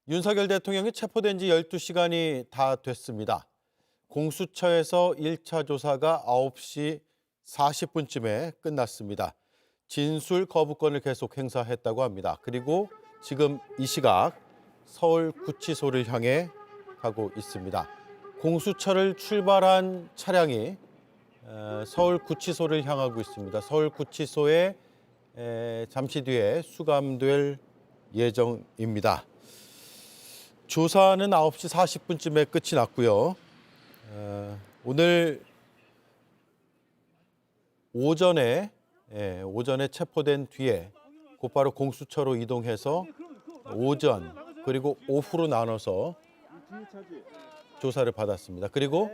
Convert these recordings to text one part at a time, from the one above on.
윤석열 대통령이 체포된 지 12시간이 다 됐습니다. 공수처에서 1차 조사가 9시 40분쯤에 끝났습니다. 진술 거부권을 계속 행사했다고 합니다. 그리고 지금 이 시각 서울구치소를 향해 가고 있습니다. 공수처를 출발한 차량이 서울구치소를 향하고 있습니다. 서울구치소에 잠시 뒤에 수감될 예정입니다. 조사는 9시 40분쯤에 끝이 났고요. 오늘 오전에 체포된 뒤에 곧바로 공수처로 이동해서 오전 그리고 오후로 나눠서 조사를 받았습니다. 그리고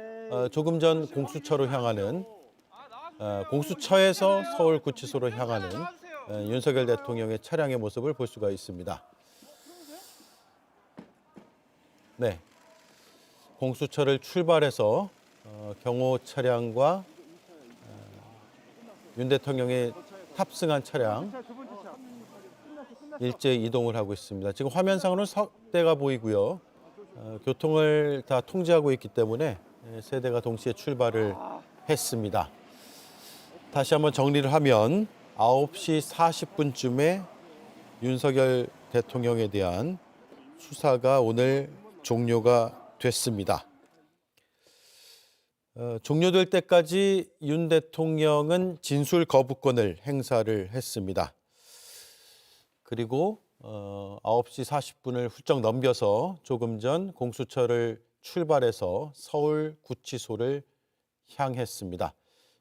조금 전 공수처로 향하는 공수처에서 서울구치소로 향하는 윤석열 대통령의 차량의 모습을 볼 수가 있습니다. 네, 공수처를 출발해서 경호 차량과 윤 대통령이 탑승한 차량 일제히 이동을 하고 있습니다. 지금 화면상으로는 석 대가 보이고요. 교통을 다 통제하고 있기 때문에 세 대가 동시에 출발을 했습니다. 다시 한번 정리를 하면 9시 40분쯤에 윤석열 대통령에 대한 수사가 오늘 종료가 됐습니다. 종료될 때까지 윤 대통령은 진술 거부권을 행사를 했습니다. 그리고 9시 40분을 훌쩍 넘겨서 조금 전 공수처를 출발해서 서울구치소를 향했습니다.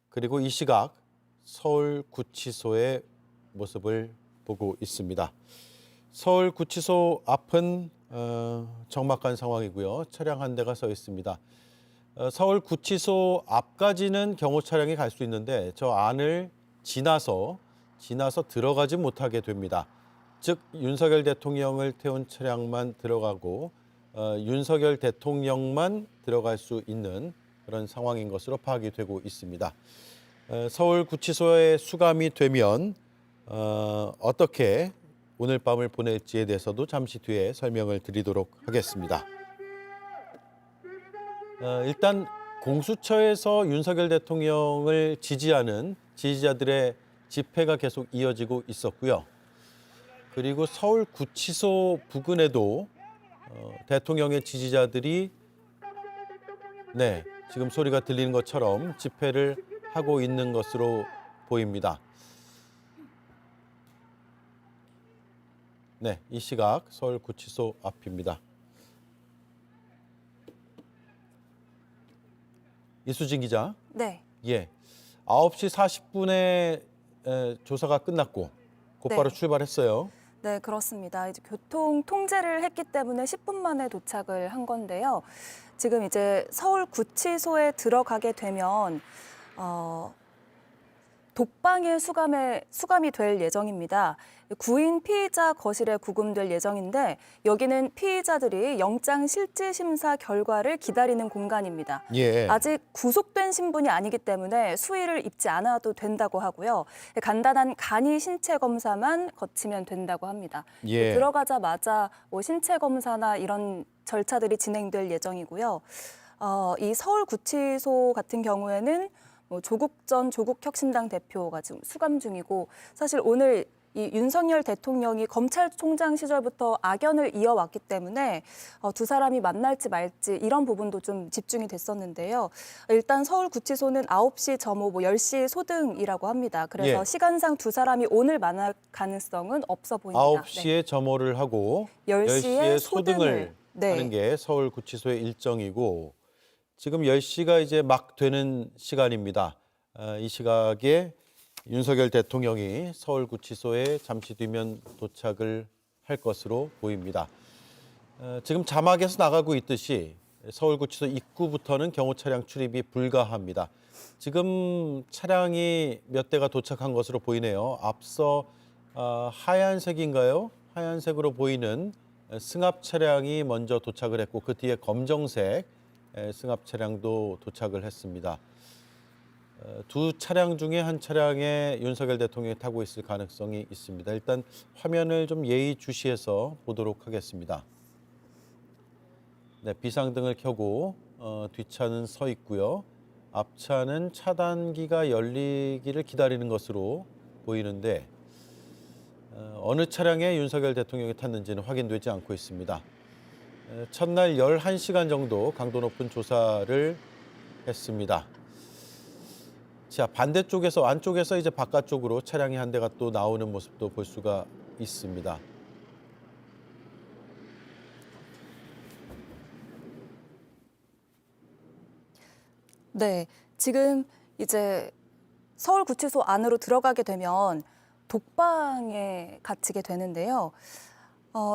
그리고 이 시각 서울구치소의 모습을 보고 있습니다. 서울구치소 앞은 적막한 상황이고요. 차량 한 대가 서 있습니다. 서울구치소 앞까지는 경호 차량이 갈 수 있는데 저 안을 지나서 들어가지 못하게 됩니다. 즉 윤석열 대통령을 태운 차량만 들어가고 윤석열 대통령만 들어갈 수 있는 그런 상황인 것으로 파악이 되고 있습니다. 서울구치소에 수감이 되면 어떻게 오늘 밤을 보낼지에 대해서도 잠시 뒤에 설명을 드리도록 하겠습니다. 일단 공수처에서 윤석열 대통령을 지지하는 지지자들의 집회가 계속 이어지고 있었고요. 그리고 서울구치소 부근에도 대통령의 지지자들이 지금 소리가 들리는 것처럼 집회를 하고 있는 것으로 보입니다. 이 시각 서울구치소 앞입니다. 이수진 기자. 네. 9시 40분에 조사가 끝났고 곧바로 출발했어요. 네, 그렇습니다. 이제 교통 통제를 했기 때문에 10분 만에 도착을 한 건데요. 지금 이제 서울구치소에 들어가게 되면 독방에 수감이 될 예정입니다. 구인 피의자 거실에 구금될 예정인데 여기는 피의자들이 영장 실질 심사 결과를 기다리는 공간입니다. 아직 구속된 신분이 아니기 때문에 수의를 입지 않아도 된다고 하고요. 간단한 간이 신체 검사만 거치면 된다고 합니다. 들어가자마자 신체 검사나 이런 절차들이 진행될 예정이고요. 이 서울구치소 같은 경우에는 조국 전 조국혁신당 대표가 지금 수감 중이고 사실 오늘 이 윤석열 대통령이 검찰총장 시절부터 악연을 이어왔기 때문에 두 사람이 만날지 말지 이런 부분도 좀 집중이 됐었는데요. 일단 서울구치소는 9시 점호, 10시 소등이라고 합니다. 그래서 시간상 두 사람이 오늘 만날 가능성은 없어 보입니다. 9시에 점호를 하고 10시에 소등을 하는 게 서울구치소의 일정이고 지금 10시가 이제 막 되는 시간입니다. 이 시각에 윤석열 대통령이 서울구치소에 잠시 뒤면 도착을 할 것으로 보입니다. 지금 자막에서 나가고 있듯이 서울구치소 입구부터는 경호 차량 출입이 불가합니다. 지금 차량이 몇 대가 도착한 것으로 보이네요. 앞서 하얀색인가요? 하얀색으로 보이는 승합 차량이 먼저 도착을 했고 그 뒤에 검정색 승합 차량도 도착을 했습니다. 두 차량 중에 한 차량에 윤석열 대통령이 타고 있을 가능성이 있습니다. 일단 화면을 좀 예의주시해서 보도록 하겠습니다. 네, 비상등을 켜고 뒷차는 서 있고요. 앞차는 차단기가 열리기를 기다리는 것으로 보이는데 어느 차량에 윤석열 대통령이 탔는지는 확인되지 않고 있습니다. 첫날 11시간 정도 강도 높은 조사를 했습니다. 자, 반대쪽에서 안쪽에서 이제 바깥쪽으로 차량이 한 대가 또 나오는 모습도 볼 수가 있습니다. 네, 지금 이제 서울구치소 안으로 들어가게 되면 독방에 갇히게 되는데요.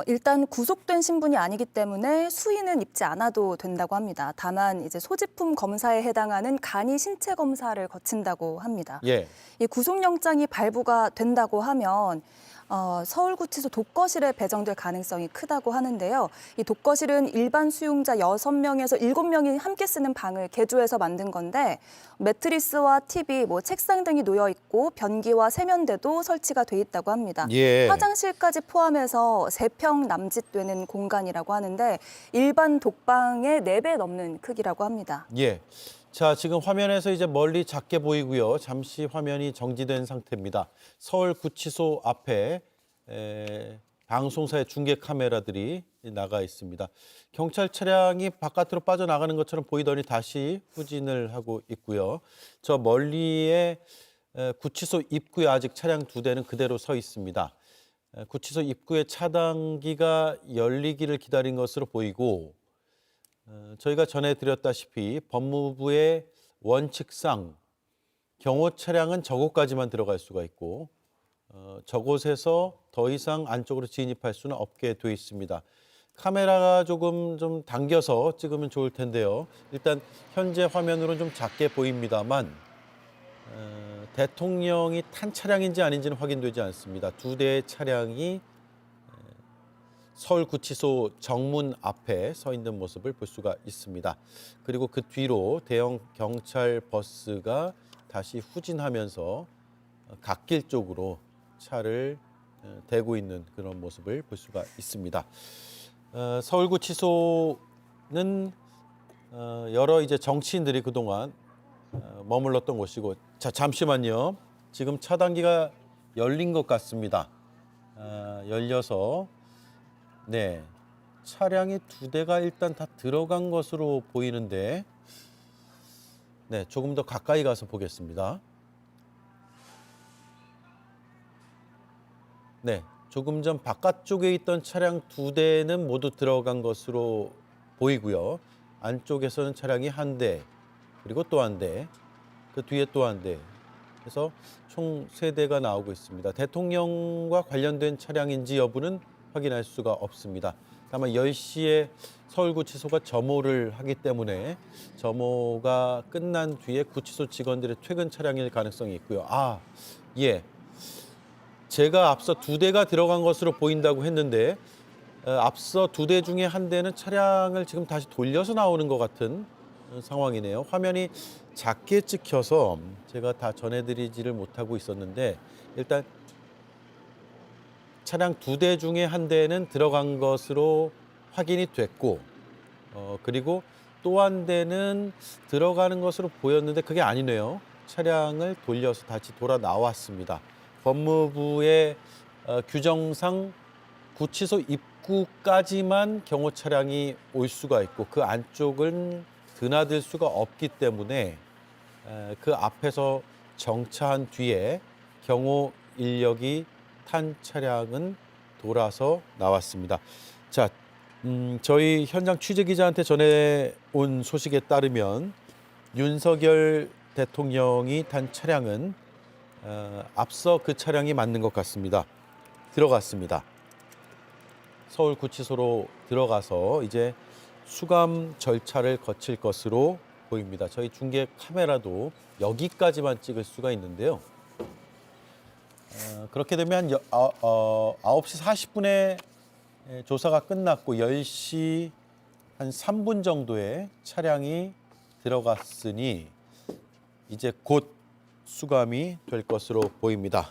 일단 구속된 신분이 아니기 때문에 수의는 입지 않아도 된다고 합니다. 다만 이제 소지품 검사에 해당하는 간이 신체 검사를 거친다고 합니다. 예. 이 구속영장이 발부가 된다고 하면 서울구치소 독거실에 배정될 가능성이 크다고 하는데요. 이 독거실은 일반 수용자 6명에서 7명이 함께 쓰는 방을 개조해서 만든 건데 매트리스와 TV, 책상 등이 놓여 있고 변기와 세면대도 설치가 돼 있다고 합니다. 예. 화장실까지 포함해서 3평 남짓 되는 공간이라고 하는데 일반 독방의 4배 넘는 크기라고 합니다. 예. 자, 지금 화면에서 이제 멀리 작게 보이고요. 잠시 화면이 정지된 상태입니다. 서울구치소 앞에 방송사의 중계 카메라들이 나가 있습니다. 경찰 차량이 바깥으로 빠져나가는 것처럼 보이더니 다시 후진을 하고 있고요. 저 멀리에 구치소 입구에 아직 차량 2대는 그대로 서 있습니다. 구치소 입구의 차단기가 열리기를 기다린 것으로 보이고 저희가 전해드렸다시피 법무부의 원칙상 경호 차량은 저곳까지만 들어갈 수가 있고 저곳에서 더 이상 안쪽으로 진입할 수는 없게 돼 있습니다. 카메라가 조금 좀 당겨서 찍으면 좋을 텐데요. 일단 현재 화면으로는 좀 작게 보입니다만 대통령이 탄 차량인지 아닌지는 확인되지 않습니다. 2대의 차량이 서울구치소 정문 앞에 서 있는 모습을 볼 수가 있습니다. 그리고 그 뒤로 대형 경찰 버스가 다시 후진하면서 갓길 쪽으로 차를 대고 있는 그런 모습을 볼 수가 있습니다. 서울구치소는 여러 이제 정치인들이 그동안 머물렀던 곳이고, 자 잠시만요. 지금 차단기가 열린 것 같습니다. 열려서 네, 차량이 2대가 일단 다 들어간 것으로 보이는데 네, 조금 더 가까이 가서 보겠습니다. 네, 조금 전 바깥쪽에 있던 차량 2대는 모두 들어간 것으로 보이고요. 안쪽에서는 차량이 1대, 그리고 또 1대, 그 뒤에 또 1대, 그래서 총 3대가 나오고 있습니다. 대통령과 관련된 차량인지 여부는 확인할 수가 없습니다. 다만 10시에 서울구치소가 점호를 하기 때문에 점호가 끝난 뒤에 구치소 직원들의 퇴근 차량일 가능성이 있고요. 예. 제가 앞서 2대가 들어간 것으로 보인다고 했는데 앞서 2대 중에 1대는 차량을 지금 다시 돌려서 나오는 것 같은 상황이네요. 화면이 작게 찍혀서 제가 다 전해드리지를 못하고 있었는데 일단 차량 2대 중에 1대는 들어간 것으로 확인이 됐고 그리고 또 1대는 들어가는 것으로 보였는데 그게 아니네요. 차량을 돌려서 다시 돌아 나왔습니다. 법무부의 규정상 구치소 입구까지만 경호 차량이 올 수가 있고 그 안쪽은 드나들 수가 없기 때문에 그 앞에서 정차한 뒤에 경호 인력이 탄 차량은 돌아서 나왔습니다. 자, 저희 현장 취재 기자한테 전해온 소식에 따르면 윤석열 대통령이 탄 차량은 앞서 그 차량이 맞는 것 같습니다. 들어갔습니다. 서울구치소로 들어가서 이제 수감 절차를 거칠 것으로 보입니다. 저희 중계 카메라도 여기까지만 찍을 수가 있는데요. 그렇게 되면 9시 40분에 조사가 끝났고 10시 한 3분 정도에 차량이 들어갔으니 이제 곧 수감이 될 것으로 보입니다.